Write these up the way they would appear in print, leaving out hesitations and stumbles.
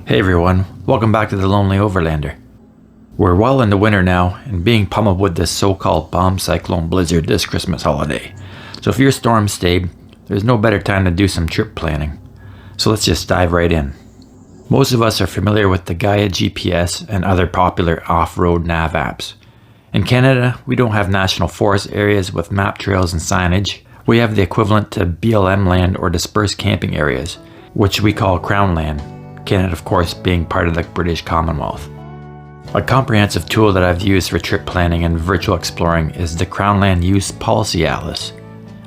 Hey everyone, welcome back to the Lonely Overlander. We're well into winter now and being pummeled with this so-called bomb cyclone blizzard this Christmas holiday. So if your storm stayed, there's no better time to do some trip planning. So let's just dive right in. Most of us are familiar with the Gaia GPS and other popular off-road nav apps. In Canada, we don't have national forest areas with map trails and signage. We have the equivalent to BLM land or dispersed camping areas, which we call Crown Land. Canada, of course, being part of the British Commonwealth. A comprehensive tool that I've used for trip planning and virtual exploring is the Crown Land Use Policy Atlas,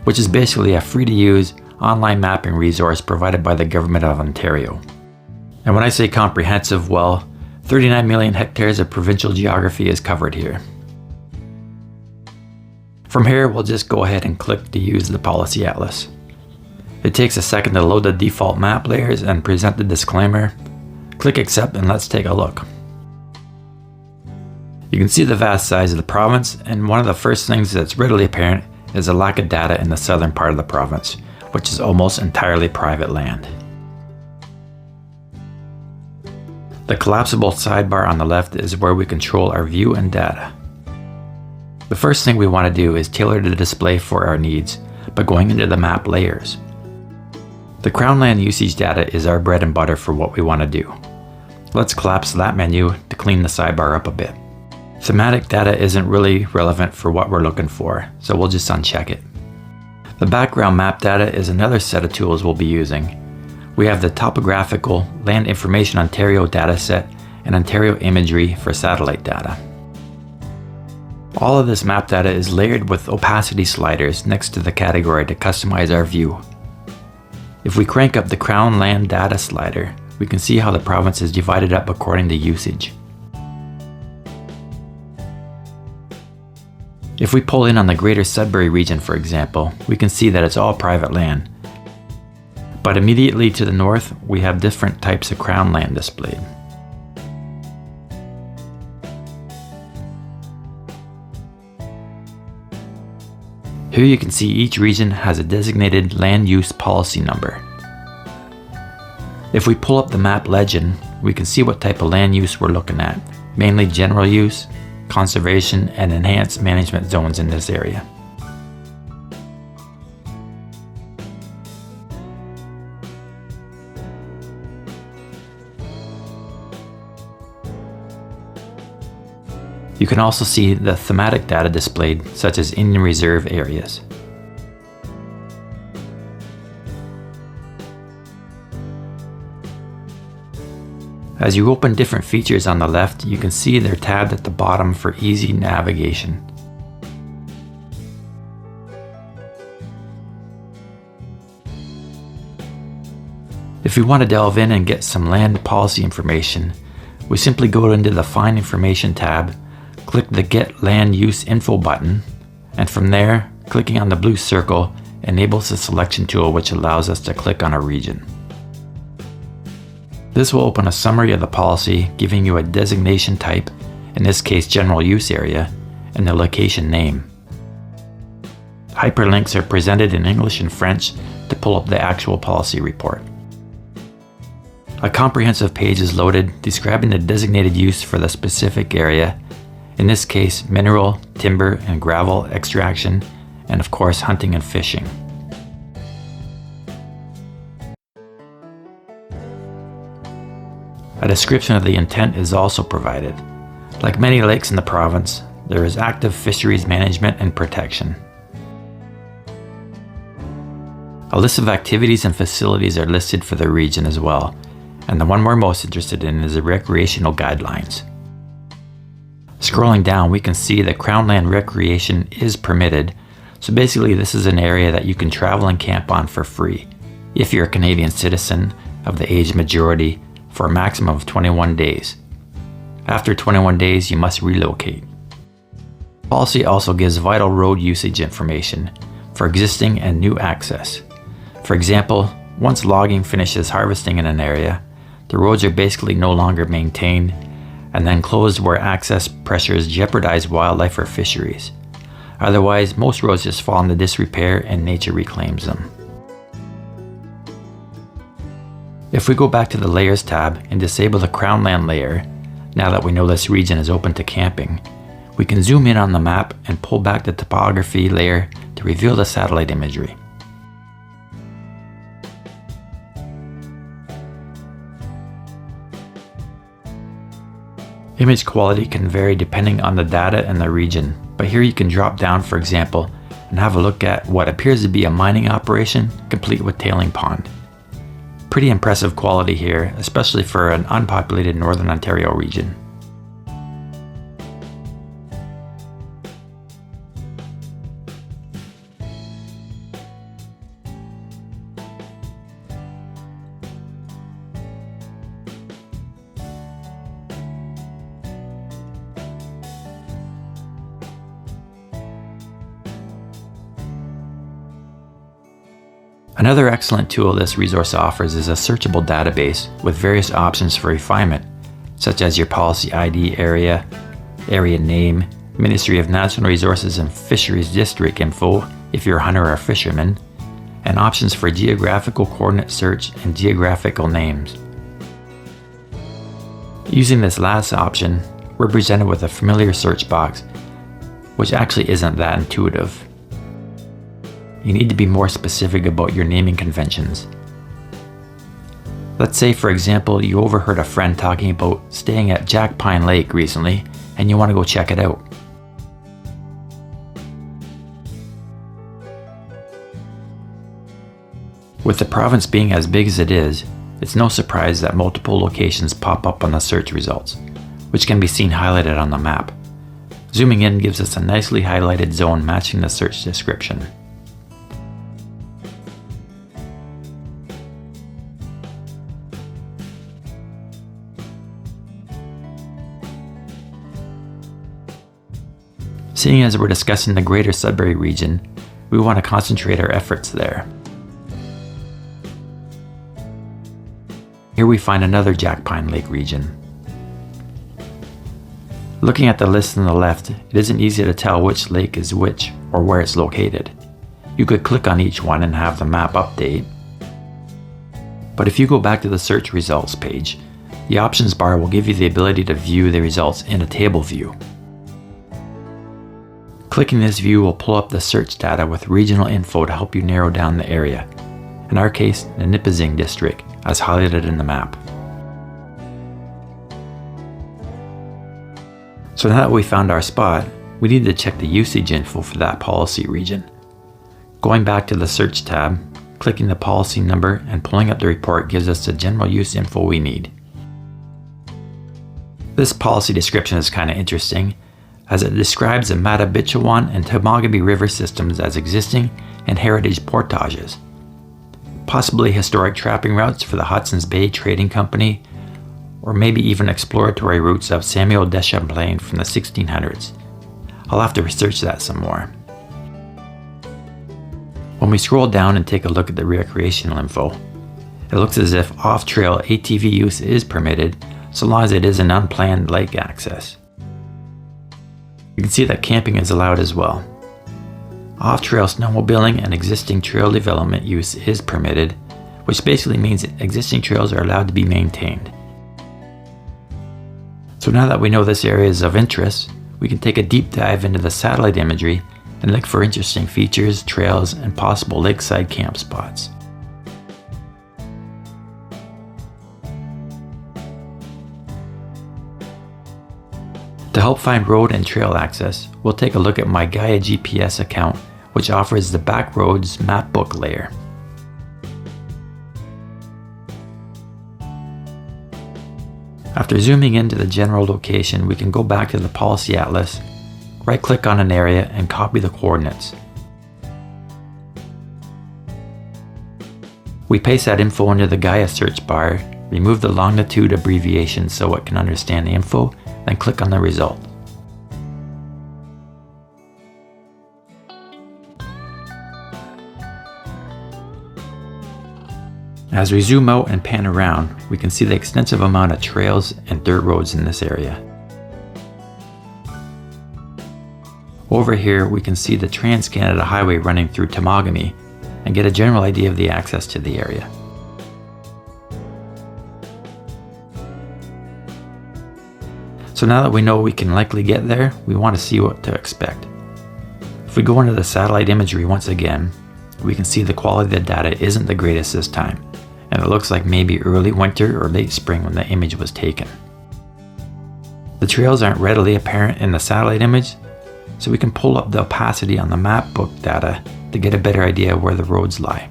which is basically a free-to-use online mapping resource provided by the Government of Ontario. And when I say comprehensive, well, 39 million hectares of provincial geography is covered here. From here, we'll just go ahead and click to use the Policy Atlas. It takes a second to load the default map layers and present the disclaimer. Click accept and let's take a look. You can see the vast size of the province, and one of the first things that's readily apparent is a lack of data in the southern part of the province, which is almost entirely private land. The collapsible sidebar on the left is where we control our view and data. The first thing we want to do is tailor the display for our needs by going into the map layers. The Crown Land usage data is our bread and butter for what we want to do. Let's collapse that menu to clean the sidebar up a bit. Thematic data isn't really relevant for what we're looking for, so we'll just uncheck it. The background map data is another set of tools we'll be using. We have the Topographical Land Information Ontario dataset and Ontario Imagery for satellite data. All of this map data is layered with opacity sliders next to the category to customize our view. If we crank up the Crown Land data slider, we can see how the province is divided up according to usage. If we pull in on the Greater Sudbury region, for example, we can see that it's all private land. But immediately to the north, we have different types of Crown Land displayed. Here you can see each region has a designated land use policy number. If we pull up the map legend, we can see what type of land use we're looking at, mainly general use, conservation, and enhanced management zones in this area. You can also see the thematic data displayed, such as Indian Reserve areas. As you open different features on the left, you can see they're tabbed at the bottom for easy navigation. If we want to delve in and get some land policy information, we simply go into the Find Information tab, click the Get Land Use Info button, and from there, clicking on the blue circle enables the selection tool, which allows us to click on a region. This will open a summary of the policy, giving you a designation type, in this case general use area, and the location name. Hyperlinks are presented in English and French to pull up the actual policy report. A comprehensive page is loaded describing the designated use for the specific area, in this case mineral, timber, and gravel extraction, and of course hunting and fishing. A description of the intent is also provided. Like many lakes in the province, there is active fisheries management and protection. A list of activities and facilities are listed for the region as well, and the one we're most interested in is the recreational guidelines. Scrolling down, we can see that Crown Land recreation is permitted, so basically this is an area that you can travel and camp on for free, if you're a Canadian citizen of the age majority, for a maximum of 21 days. After 21 days, you must relocate. Policy also gives vital road usage information for existing and new access. For example, once logging finishes harvesting in an area, the roads are basically no longer maintained and then closed where access pressures jeopardize wildlife or fisheries. Otherwise, most roads just fall into disrepair and nature reclaims them. If we go back to the Layers tab and disable the Crownland layer, now that we know this region is open to camping, we can zoom in on the map and pull back the topography layer to reveal the satellite imagery. Image quality can vary depending on the data and the region, but here you can drop down, for example, and have a look at what appears to be a mining operation complete with tailing pond. Pretty impressive quality here, especially for an unpopulated Northern Ontario region. Another excellent tool this resource offers is a searchable database with various options for refinement, such as your policy ID area, area name, Ministry of Natural Resources and Fisheries district info if you're a hunter or a fisherman, and options for geographical coordinate search and geographical names. Using this last option, we're presented with a familiar search box, which actually isn't that intuitive. You need to be more specific about your naming conventions. Let's say, for example, you overheard a friend talking about staying at Jack Pine Lake recently and you want to go check it out. With the province being as big as it is, it's no surprise that multiple locations pop up on the search results, which can be seen highlighted on the map. Zooming in gives us a nicely highlighted zone matching the search description. Seeing as we're discussing the Greater Sudbury region, we want to concentrate our efforts there. Here we find another Jack Pine Lake region. Looking at the list on the left, it isn't easy to tell which lake is which or where it's located. You could click on each one and have the map update. But if you go back to the search results page, the options bar will give you the ability to view the results in a table view. Clicking this view will pull up the search data with regional info to help you narrow down the area. In our case, the Nipissing district, as highlighted in the map. So now that we found our spot, we need to check the usage info for that policy region. Going back to the search tab, clicking the policy number and pulling up the report gives us the general use info we need. This policy description is kind of interesting, as it describes the Matabitchawan and Temagami river systems as existing and heritage portages, possibly historic trapping routes for the Hudson's Bay Trading Company, or maybe even exploratory routes of Samuel de Champlain from the 1600s. I'll have to research that some more. When we scroll down and take a look at the recreational info, it looks as if off-trail ATV use is permitted so long as it is an unplanned lake access. You can see that camping is allowed as well. Off-trail snowmobiling and existing trail development use is permitted, which basically means that existing trails are allowed to be maintained. So now that we know this area is of interest, we can take a deep dive into the satellite imagery and look for interesting features, trails, and possible lakeside camp spots. To help find road and trail access, we'll take a look at my Gaia GPS account, which offers the Backroads Mapbook Layer. After zooming into the general location, we can go back to the Policy Atlas, right-click on an area and copy the coordinates. We paste that info into the Gaia search bar, remove the longitude abbreviation so it can understand the info, then click on the result. As we zoom out and pan around, we can see the extensive amount of trails and dirt roads in this area. Over here, we can see the Trans-Canada Highway running through Temagami and get a general idea of the access to the area. So now that we know we can likely get there, we want to see what to expect. If we go into the satellite imagery once again, we can see the quality of the data isn't the greatest this time, and it looks like maybe early winter or late spring when the image was taken. The trails aren't readily apparent in the satellite image, so we can pull up the opacity on the map book data to get a better idea of where the roads lie.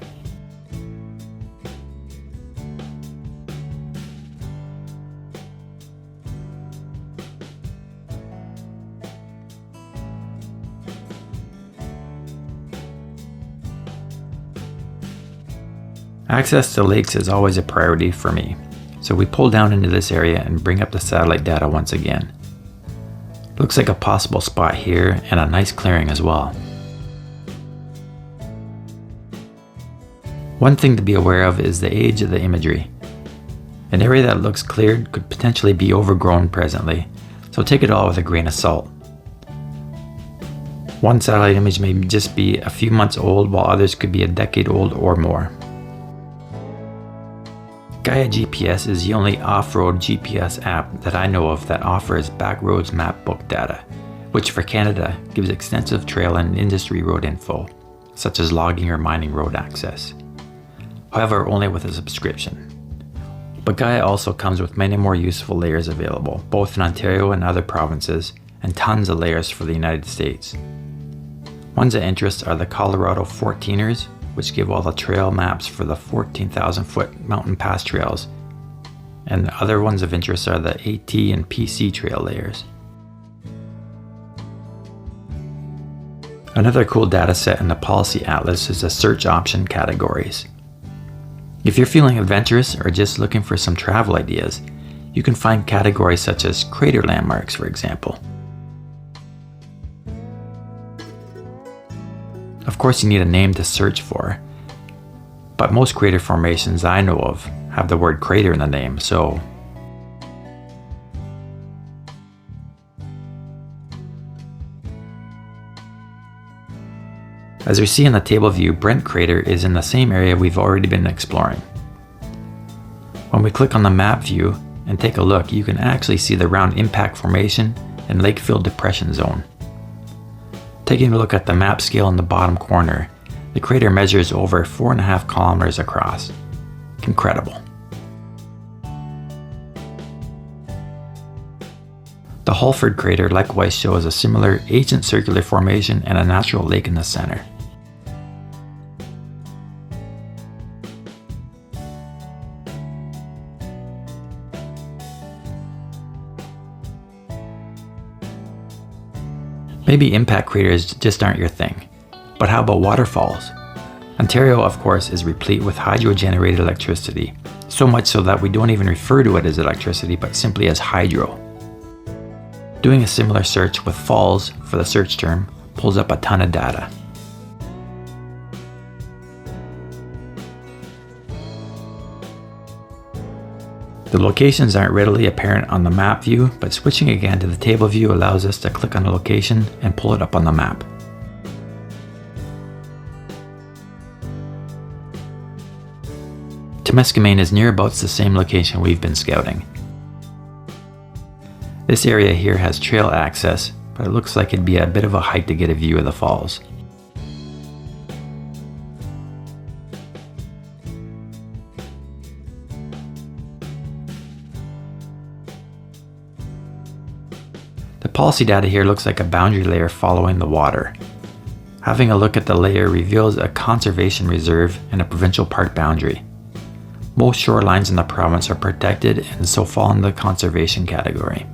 Access to lakes is always a priority for me, so we pull down into this area and bring up the satellite data once again. Looks like a possible spot here and a nice clearing as well. One thing to be aware of is the age of the imagery. An area that looks cleared could potentially be overgrown presently, so take it all with a grain of salt. One satellite image may just be a few months old, while others could be a decade old or more. Gaia GPS is the only off-road GPS app that I know of that offers Backroads Mapbook data, which for Canada gives extensive trail and industry road info, such as logging or mining road access. However, only with a subscription. But Gaia also comes with many more useful layers available, both in Ontario and other provinces, and tons of layers for the United States. Ones of interest are the Colorado 14ers, which give all the trail maps for the 14,000 foot mountain pass trails, and the other ones of interest are the AT and PC trail layers. Another cool data set in the Policy Atlas is the search option categories. If you're feeling adventurous or just looking for some travel ideas, you can find categories such as crater landmarks, for example. Of course, you need a name to search for, but most crater formations I know of have the word crater in the name, so as we see in the table view, Brent Crater is in the same area we've already been exploring. When we click on the map view and take a look, you can actually see the round impact formation and lake-filled depression zone. Taking a look at the map scale in the bottom corner, the crater measures over 4.5 kilometers across. Incredible. The Halford crater likewise shows a similar ancient circular formation and a natural lake in the center. Maybe impact craters just aren't your thing, but how about waterfalls? Ontario, of course, is replete with hydro-generated electricity, so much so that we don't even refer to it as electricity, but simply as hydro. Doing a similar search with falls for the search term pulls up a ton of data. The locations aren't readily apparent on the map view, but switching again to the table view allows us to click on a location and pull it up on the map. Temiskaming is nearabouts the same location we've been scouting. This area here has trail access, but it looks like it'd be a bit of a hike to get a view of the falls. The policy data here looks like a boundary layer following the water. Having a look at the layer reveals a conservation reserve and a provincial park boundary. Most shorelines in the province are protected and so fall in the conservation category.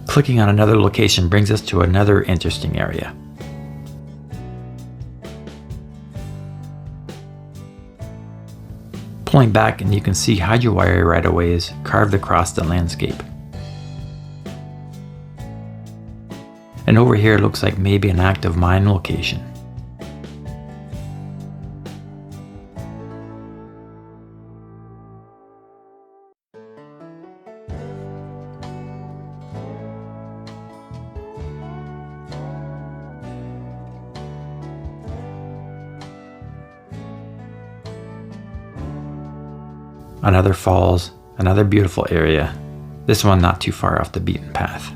Clicking on another location brings us to another interesting area. Pulling back and you can see hydrowire right-of-ways carved across the landscape. And over here looks like maybe an active mine location. Another falls, another beautiful area. This one not too far off the beaten path.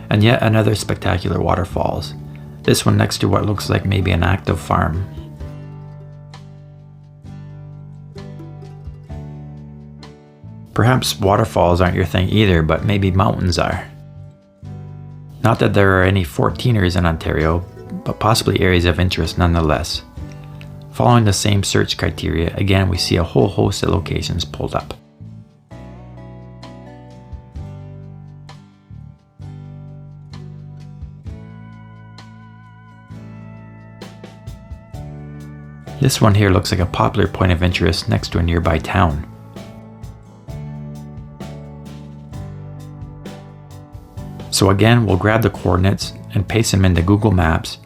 And yet another spectacular waterfalls. This one next to what looks like maybe an active farm. Perhaps waterfalls aren't your thing either, but maybe mountains are. Not that there are any 14ers in Ontario, but possibly areas of interest nonetheless. Following the same search criteria, again we see a whole host of locations pulled up. This one here looks like a popular point of interest next to a nearby town. So again, we'll grab the coordinates and paste them into Google Maps,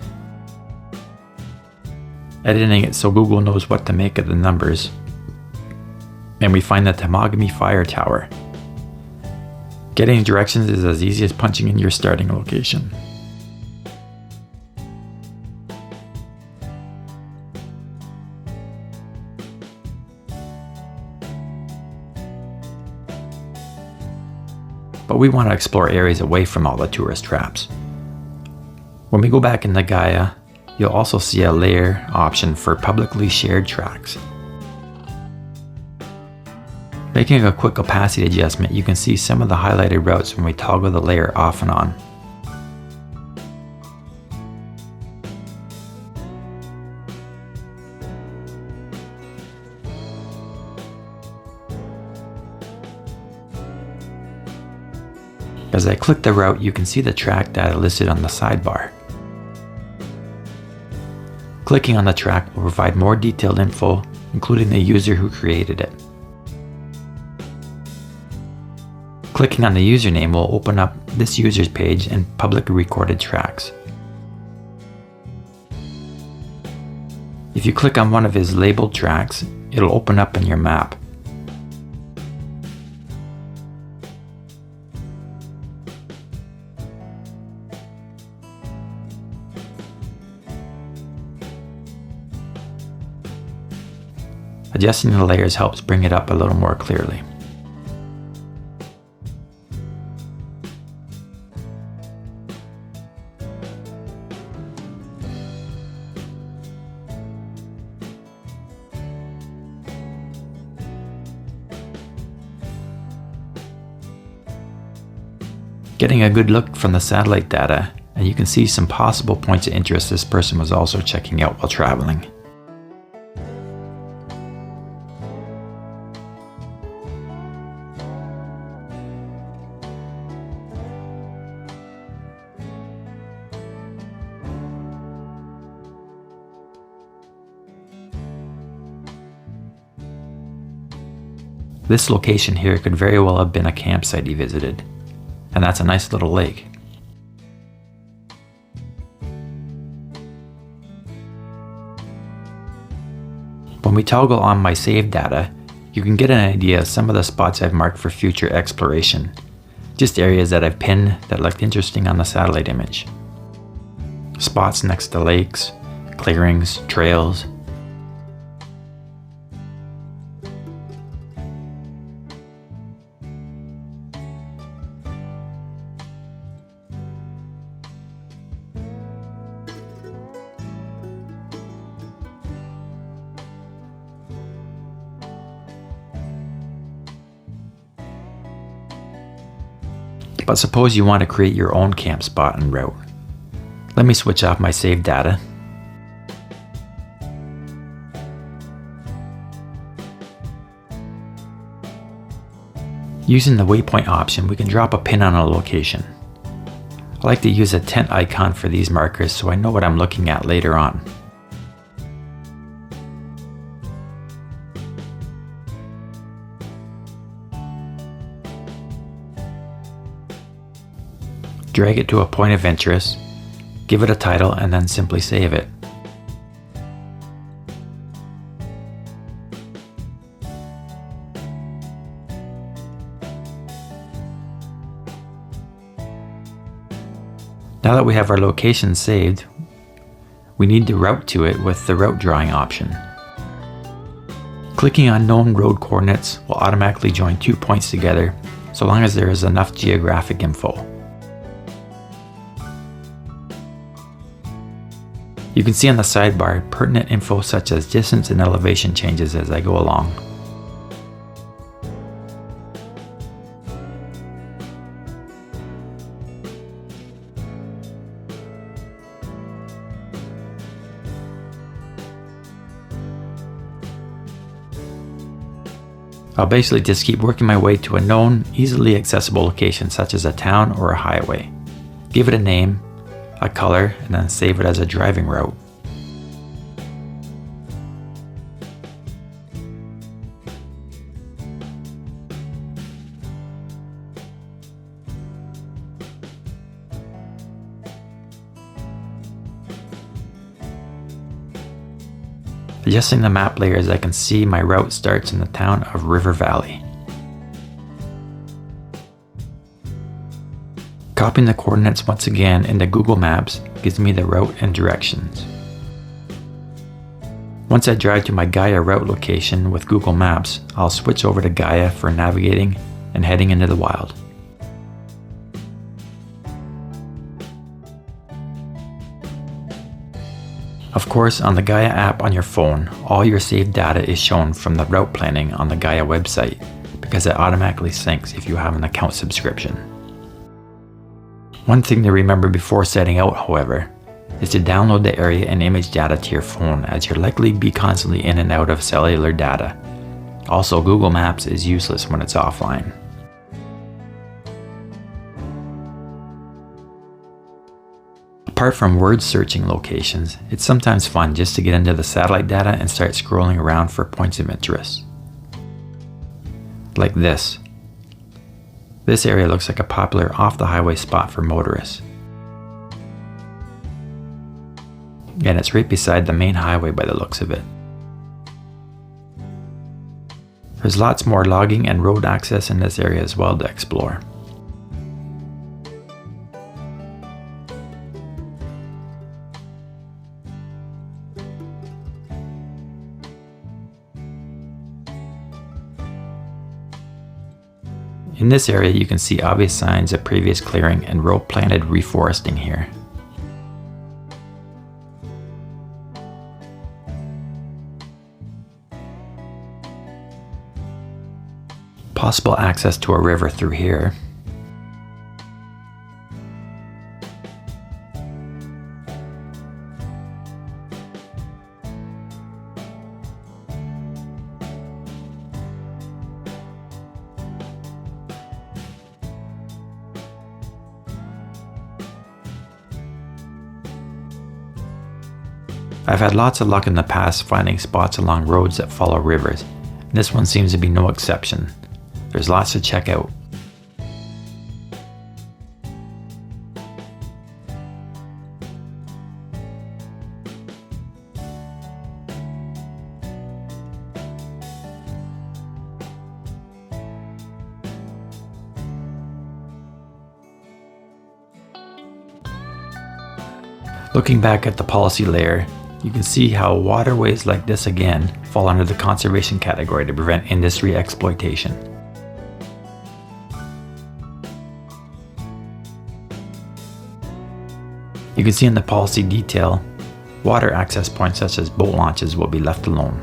editing it so Google knows what to make of the numbers. And we find the Temagami Fire Tower. Getting directions is as easy as punching in your starting location. But we want to explore areas away from all the tourist traps. When we go back into Gaia, you'll also see a layer option for publicly shared tracks. Making a quick opacity adjustment, you can see some of the highlighted routes when we toggle the layer off and on. As I click the route, you can see the track data listed on the sidebar. Clicking on the track will provide more detailed info, including the user who created it. Clicking on the username will open up this user's page and publicly recorded tracks. If you click on one of his labeled tracks, it'll open up in your map. Adjusting the layers helps bring it up a little more clearly. Getting a good look from the satellite data, and you can see some possible points of interest this person was also checking out while traveling. This location here could very well have been a campsite he visited, and that's a nice little lake. When we toggle on my save data, you can get an idea of some of the spots I've marked for future exploration, just areas that I've pinned that looked interesting on the satellite image. Spots next to lakes, clearings, trails. But suppose you want to create your own camp spot and route. Let me switch off my saved data. Using the waypoint option, we can drop a pin on a location. I like to use a tent icon for these markers so I know what I'm looking at later on. Drag it to a point of interest, Give it a title and then simply save it. Now that we have our location saved, we need to route to it with the route drawing option. Clicking on known road coordinates will automatically join 2 points together, so long as there is enough geographic info. You can see on the sidebar pertinent info such as distance and elevation changes as I go along. I'll basically just keep working my way to a known, easily accessible location such as a town or a highway. Give it a name, a color, and then save it as a driving route. Adjusting the map layers, I can see my route starts in the town of River Valley. Copying the coordinates once again into Google Maps gives me the route and directions. Once I drive to my Gaia route location with Google Maps, I'll switch over to Gaia for navigating and heading into the wild. Of course, on the Gaia app on your phone, all your saved data is shown from the route planning on the Gaia website because it automatically syncs if you have an account subscription. One thing to remember before setting out, however, is to download the area and image data to your phone, as you'll likely be constantly in and out of cellular data. Also, Google Maps is useless when it's offline. Apart from word searching locations, it's sometimes fun just to get into the satellite data and start scrolling around for points of interest. Like this. This area looks like a popular off-the-highway spot for motorists. And it's right beside the main highway by the looks of it. There's lots more logging and road access in this area as well to explore. In this area, you can see obvious signs of previous clearing and row-planted reforesting here. Possible access to a river through here. I've had lots of luck in the past finding spots along roads that follow rivers, and this one seems to be no exception. There's lots to check out. Looking back at the policy layer, you can see how waterways like this again fall under the conservation category to prevent industry exploitation. You can see in the policy detail, water access points such as boat launches will be left alone.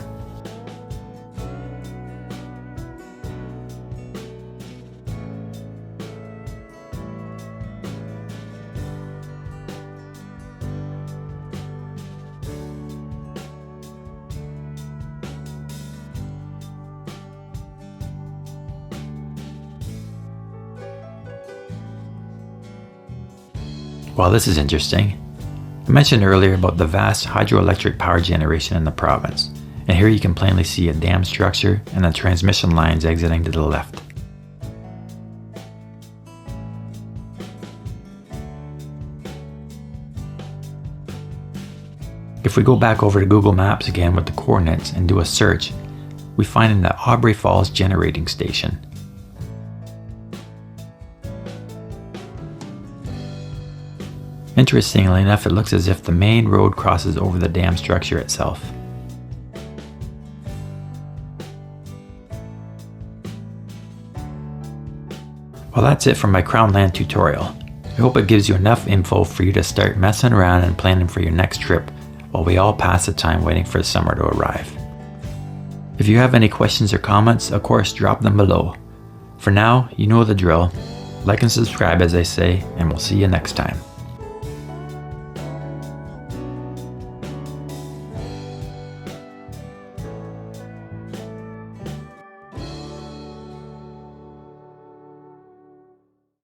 Well, this is interesting. I mentioned earlier about the vast hydroelectric power generation in the province, and here you can plainly see a dam structure and the transmission lines exiting to the left. If we go back over to Google Maps again with the coordinates and do a search, we find the Aubrey Falls generating station. Interestingly enough, it looks as if the main road crosses over the dam structure itself. Well, that's it for my Crown Land tutorial. I hope it gives you enough info for you to start messing around and planning for your next trip while we all pass the time waiting for summer to arrive. If you have any questions or comments, of course, drop them below. For now, you know the drill. Like and subscribe as I say, and we'll see you next time.